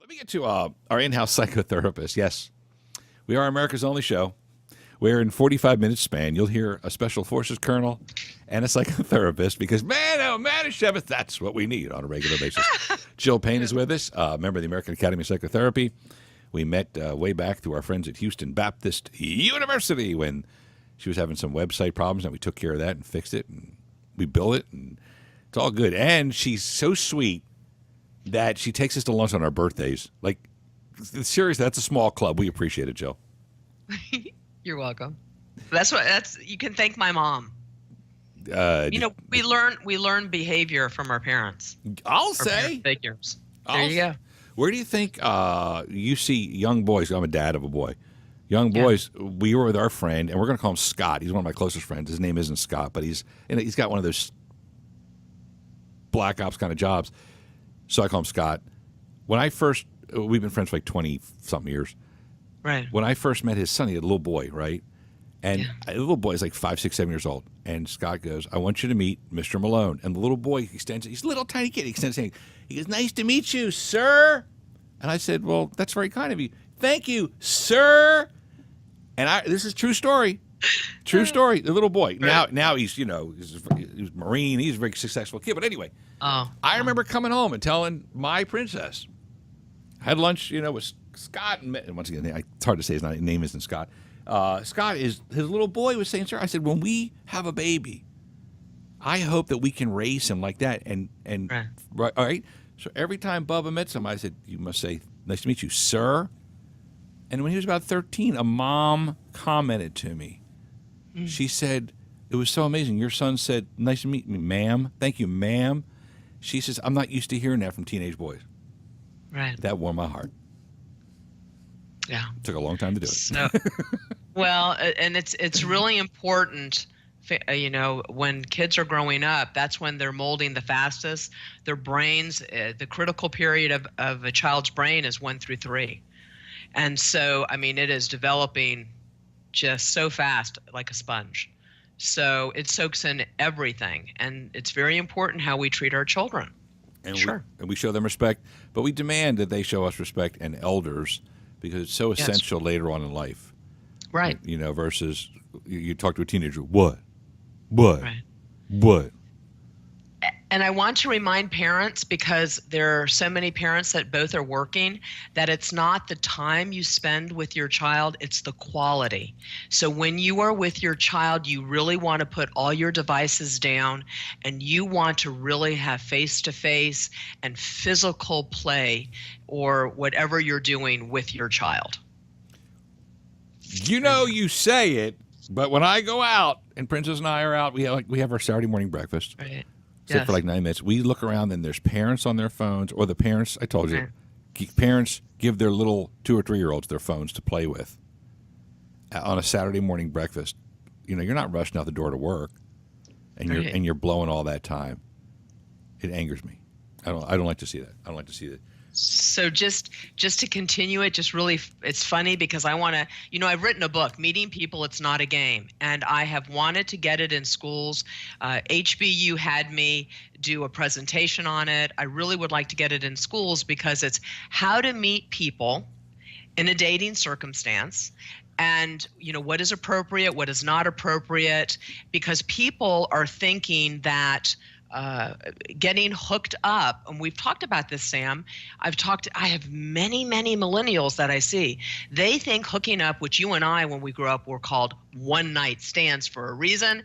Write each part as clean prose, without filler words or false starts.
Let me get to our in-house psychotherapist. Yes, we are America's only show where in 45-minute span you'll hear a special forces colonel and a psychotherapist because, man, oh, man, Shevith, that's what we need on a regular basis. Jill Payne is with us, member of the American Academy of Psychotherapy. We met way back through our friends at Houston Baptist University when she was having some website problems, and we took care of that and fixed it, and we built it, and it's all good. And she's so sweet that she takes us to lunch on our birthdays. Like, seriously, that's a small club. We appreciate it, Jill. You're welcome. You can thank my mom. We learn behavior from our parents. I'll say figures. There you go. Where do you think you see young boys? I'm a dad of a boy. Young boys. Yeah. We were with our friend, and we're going to call him Scott. He's one of my closest friends. His name isn't Scott, but he's got one of those black ops kind of jobs. So I call him Scott. We've been friends for like 20-something years. Right. When I first met his son, he had a little boy, right? And the little boy is like 5, 6, 7 years old. And Scott goes, I want you to meet Mr. Malone. And the little boy extends, he's a little tiny kid, he extends his hand. He goes, nice to meet you, sir. And I said, well, that's very kind of you. Thank you, sir. And this is true story. True story. The little boy. Now he's, he's a Marine. He's a very successful kid. But anyway, I remember coming home and telling my princess, I had lunch, with Scott. And once again, it's hard to say his name isn't Scott. Scott is, his little boy was saying, sir, I said, when we have a baby, I hope that we can raise him like that. And right, all right. So every time Bubba met somebody, I said, you must say, nice to meet you, sir. And when he was about 13, a mom commented to me. She said, it was so amazing. Your son said, nice to meet me, ma'am. Thank you, ma'am. She says, I'm not used to hearing that from teenage boys. Right. That warmed my heart. Yeah. It took a long time to do it. So, well, and it's really important, when kids are growing up, that's when they're molding the fastest. Their brains, the critical period of a child's brain is 1 through 3. And so, it is developing just so fast, like a sponge. So it soaks in everything. And it's very important how we treat our children. And we show them respect, but we demand that they show us respect and elders because it's so essential later on in life. Right. Versus you talk to a teenager, what? Right. What? And I want to remind parents, because there are so many parents that both are working, that it's not the time you spend with your child, it's the quality. So when you are with your child, you really want to put all your devices down and you want to really have face-to-face and physical play or whatever you're doing with your child. You say it, but when I go out and Princess and I are out, we have our Saturday morning breakfast. Right. Sit for like 9 minutes. We look around and there's parents on their phones, or the parents, I told you, parents give their little 2 or 3-year-olds their phones to play with on a Saturday morning breakfast. You're not rushing out the door to work, and you're blowing all that time. It angers me. I don't like to see that. I don't like to see that. So just to continue it, it's funny because I want to, I've written a book, Meeting People, It's Not a Game, and I have wanted to get it in schools. HBU had me do a presentation on it. I really would like to get it in schools because it's how to meet people in a dating circumstance. And, what is appropriate, what is not appropriate, because people are thinking that getting hooked up, and we've talked about this, Sam. I have many, many millennials that I see. They think hooking up, which you and I, when we grew up, were called one-night stands for a reason.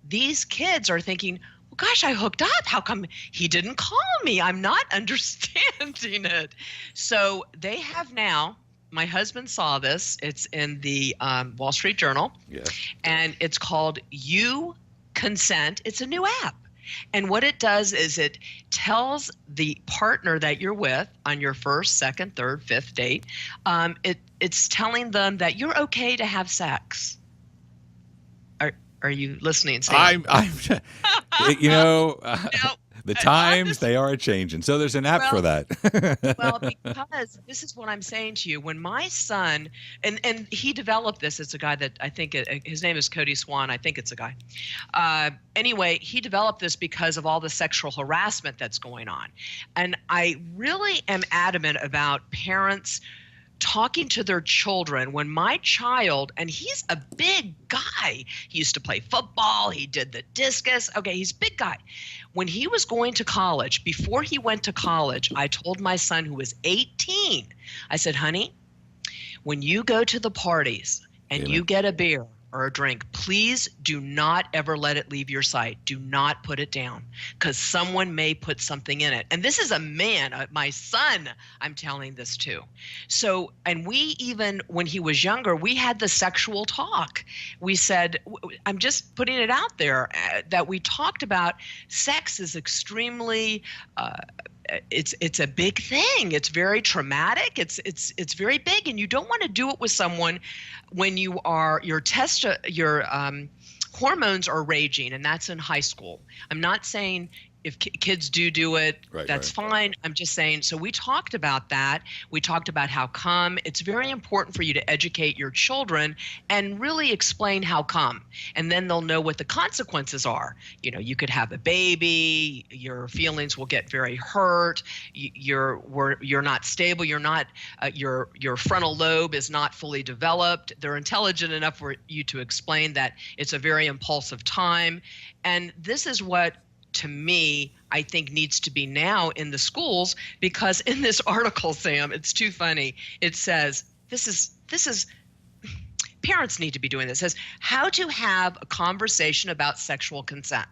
These kids are thinking, well, gosh, I hooked up. How come he didn't call me? I'm not understanding it. So they have now. My husband saw this. It's in the Wall Street Journal. Yeah. And it's called You Consent. It's a new app. And what it does is it tells the partner that you're with on your first, second, third, fifth date, it's telling them that you're okay to have sex. Are you listening, Sam? I'm The times, they are a-changing. So there's an app for that. Well, because this is what I'm saying to you. When my son, and he developed this, it's a guy that I think, his name is Cody Swan. I think it's a guy. Anyway, he developed this because of all the sexual harassment that's going on. And I really am adamant about parents talking to their children. When my child, and he's a big guy, he used to play football, he did the discus. Okay, he's a big guy. When he was going to college, before he went to college, I told my son, who was 18, I said, honey, when you go to the parties and you get a beer or a drink, please do not ever let it leave your sight. Do not put it down, because someone may put something in it. And this is a man, my son, I'm telling this to. So, and we even, when he was younger, we had the sexual talk. We said, I'm just putting it out there, that we talked about sex is extremely, it's a big thing. It's very traumatic. It's very big, and you don't want to do it with someone when your hormones are raging, and that's in high school. I'm not saying if kids do it, that's fine. I'm just saying, so we talked about that. We talked about how come. It's very important for you to educate your children and really explain how come. And then they'll know what the consequences are. You know, you could have a baby, your feelings will get very hurt, you're not stable, you're not, your frontal lobe is not fully developed. They're intelligent enough for you to explain that it's a very impulsive time. And this is what, to me, I think needs to be now in the schools, because in this article, Sam, it's too funny. It says, this is parents need to be doing this. It says, how to have a conversation about sexual consent.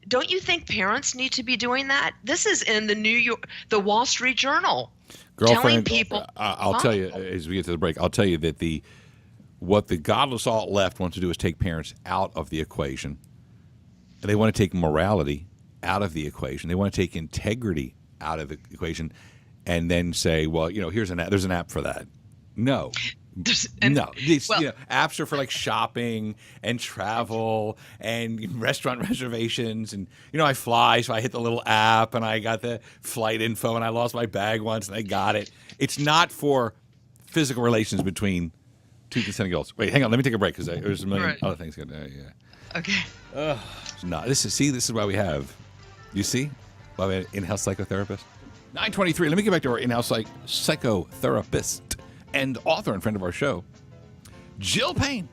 Don't you think parents need to be doing that? This is in the Wall Street Journal. Girlfriend, telling people. I'll tell you, as we get to the break, I'll tell you that what the godless alt left wants to do is take parents out of the equation. They want to take morality out of the equation. They want to take integrity out of the equation, and then say, well, there's an app for that. No. No. Apps are for like shopping and travel and restaurant reservations. And, I fly, so I hit the little app and I got the flight info, and I lost my bag once and I got it. It's not for physical relations between two consenting adults. Wait, hang on. Let me take a break, because there's a million other things. Okay. No, this is why we have, you see, why we have an in-house psychotherapist. 9:23. Let me get back to our in-house psychotherapist and author and friend of our show, Jill Payne.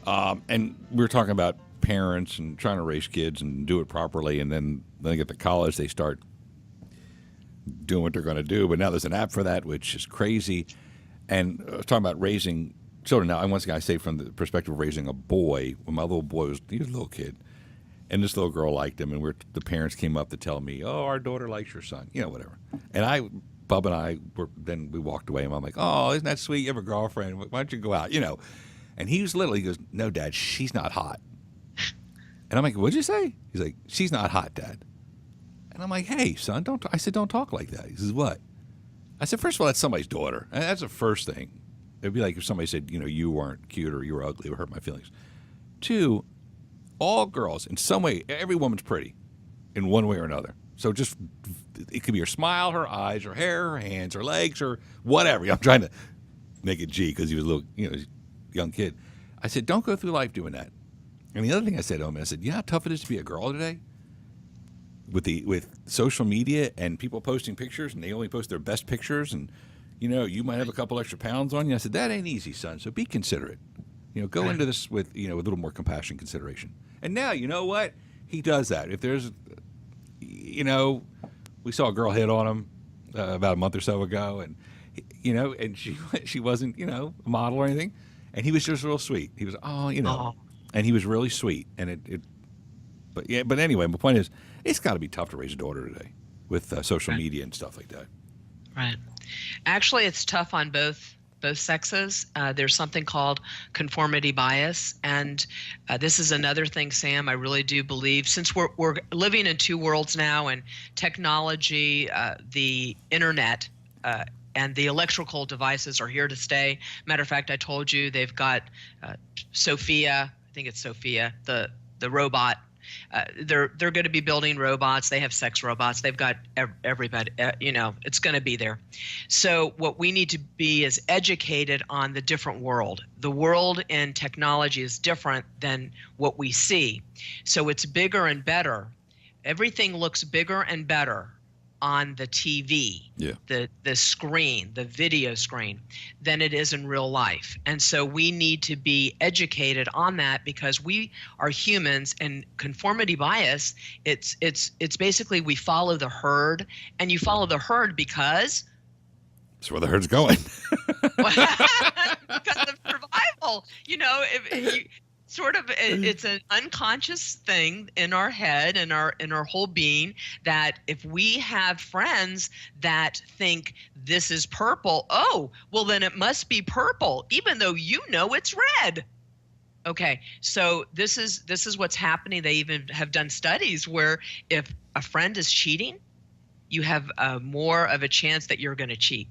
And we were talking about parents and trying to raise kids and do it properly, and then they get to college, they start doing what they're going to do. But now there's an app for that, which is crazy. And I was talking about raising children. Now, once again, I say from the perspective of raising a boy. When my little boy he was a little kid, and this little girl liked him, and the parents came up to tell me, "Oh, our daughter likes your son," whatever. And Bub and I then we walked away, and I'm like, "Oh, isn't that sweet? You have a girlfriend? Why don't you go out?" And he was little. He goes, "No, Dad, she's not hot." And I'm like, "What'd you say?" He's like, "She's not hot, Dad." And I'm like, "Hey, son, don't." I said, "Don't talk like that." He says, "What?" I said, "First of all, that's somebody's daughter. And that's the first thing. It'd be like if somebody said, you weren't cute or you were ugly, it would hurt my feelings." Two, all girls, in some way, every woman's pretty in one way or another. So just, it could be her smile, her eyes, her hair, her hands, her legs, or whatever. I'm trying to make it G, because he was a little, young kid. I said, don't go through life doing that. And the other thing I said to him, I said, you know how tough it is to be a girl today? With social media and people posting pictures, and they only post their best pictures, and you might have a couple extra pounds on you. I said, that ain't easy, son. So be considerate. Go into this with a little more compassion, consideration. And now, you know what? He does that. If there's, we saw a girl hit on him about a month or so ago, and and she wasn't a model or anything, and he was just real sweet. He was and he was really sweet, and but anyway, my point is, it's got to be tough to raise a daughter today with social media and stuff like that. Right. Actually, it's tough on both sexes. There's something called conformity bias, and this is another thing, Sam. I really do believe, since we're living in two worlds now, and technology, the internet, and the electrical devices are here to stay. Matter of fact, I told you they've got Sophia. I think it's Sophia, the robot They're going to be building robots. They have sex robots. They've got everybody. It's going to be there. So what we need to be is educated on the different world. The world in technology is different than what we see. So it's bigger and better. Everything looks bigger and better on the TV, the screen, the video screen, than it is in real life. And so we need to be educated on that, because we are humans, and conformity bias, it's basically we follow the herd, and you follow the herd because that's where the herd's going. Because of survival. If you it's an unconscious thing in our head and in our whole being, that if we have friends that think this is purple, oh, well then it must be purple, even though it's red. Okay, so this is what's happening. They even have done studies where if a friend is cheating, you have more of a chance that you're going to cheat.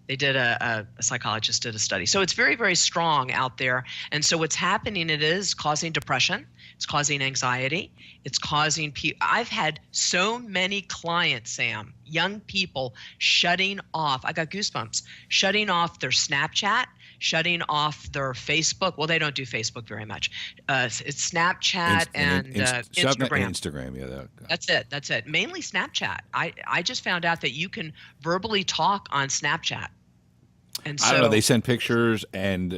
They did a psychologist did a study. So it's very, very strong out there. And so what's happening, it is causing depression. It's causing anxiety. It's causing I've had so many clients, Sam, young people shutting off. I got goosebumps. Shutting off their Snapchat, shutting off their Facebook. Well, they don't do Facebook very much. It's Snapchat and Instagram. Instagram, yeah. That's it. Mainly Snapchat. I just found out that you can verbally talk on Snapchat. And so, I don't know. They send pictures, and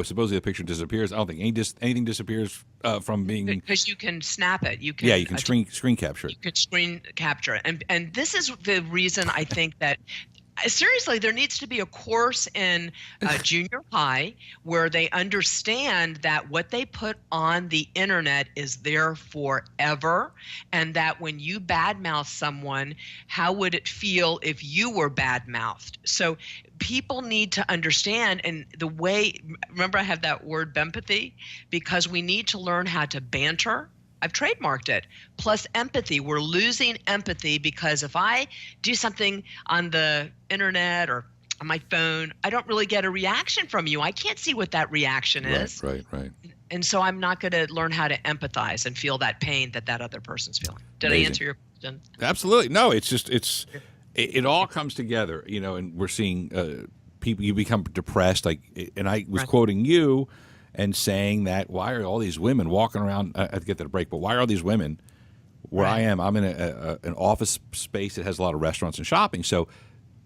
supposedly the picture disappears. I don't think anything disappears from being, because you can snap it. You can screen capture it. You can screen capture it, and this is the reason I think that. Seriously, there needs to be a course in junior high where they understand that what they put on the internet is there forever, and that when you badmouth someone, how would it feel if you were badmouthed? So people need to understand, and remember I have that word empathy, because we need to learn how to banter. I've trademarked it. Plus empathy. We're losing empathy because if I do something on the internet or on my phone, I don't really get a reaction from you. I can't see what that reaction is. Right. And so I'm not going to learn how to empathize and feel that pain that other person's feeling. Did Amazing. I answer your question? Absolutely. No, it all comes together, and we're seeing people, you become depressed. And I was quoting you and saying that, why are all these women walking around? I have to get to the break, but why are all these women where I am? I'm in an office space that has a lot of restaurants and shopping. So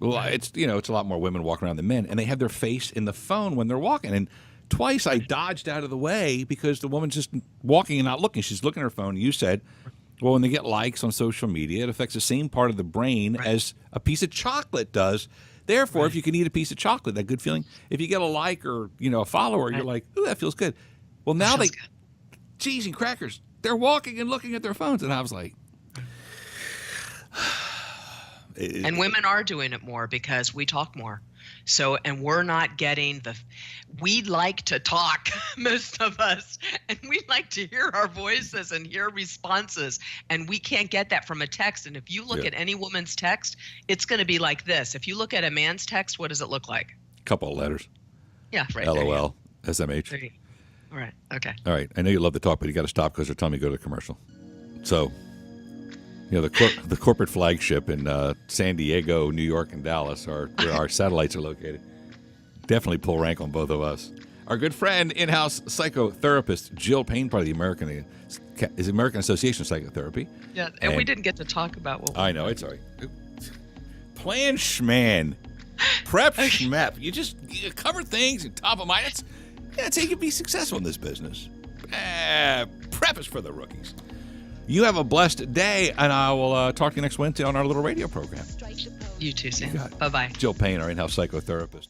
it's a lot more women walking around than men, and they have their face in the phone when they're walking. And twice I dodged out of the way because the woman's just walking and not looking. She's looking at her phone. You said, well, when they get likes on social media, it affects the same part of the brain as a piece of chocolate does. Therefore, if you can eat a piece of chocolate, that good feeling, if you get a like or a follower, you're like, ooh, that feels good. Well, now cheese and crackers, they're walking and looking at their phones. And I was like, and women are doing it more because we talk more. So, and we're not getting we like to talk, most of us, and we like to hear our voices and hear responses, and we can't get that from a text. And if you look at any woman's text, it's going to be like this. If you look at a man's text, what does it look like? Couple of letters. Yeah, right. LOL, SMH. All right, okay. All right, I know you love to talk, but you got to stop because they're telling me to go to commercial. So, the corporate flagship in San Diego, New York, and Dallas are where our satellites are located. Definitely pull rank on both of us. Our good friend, in-house psychotherapist Jill Payne, part of the American Association of Psychotherapy. Yeah, and we didn't get to talk about what I know, it's all right. Plan schman. Prep schmep. You cover things and top of mind. That's how you can be successful in this business. Prep is for the rookies. You have a blessed day, and I will talk to you next Wednesday on our little radio program. You too, Sam. Bye-bye. Jill Payne, our in-house psychotherapist.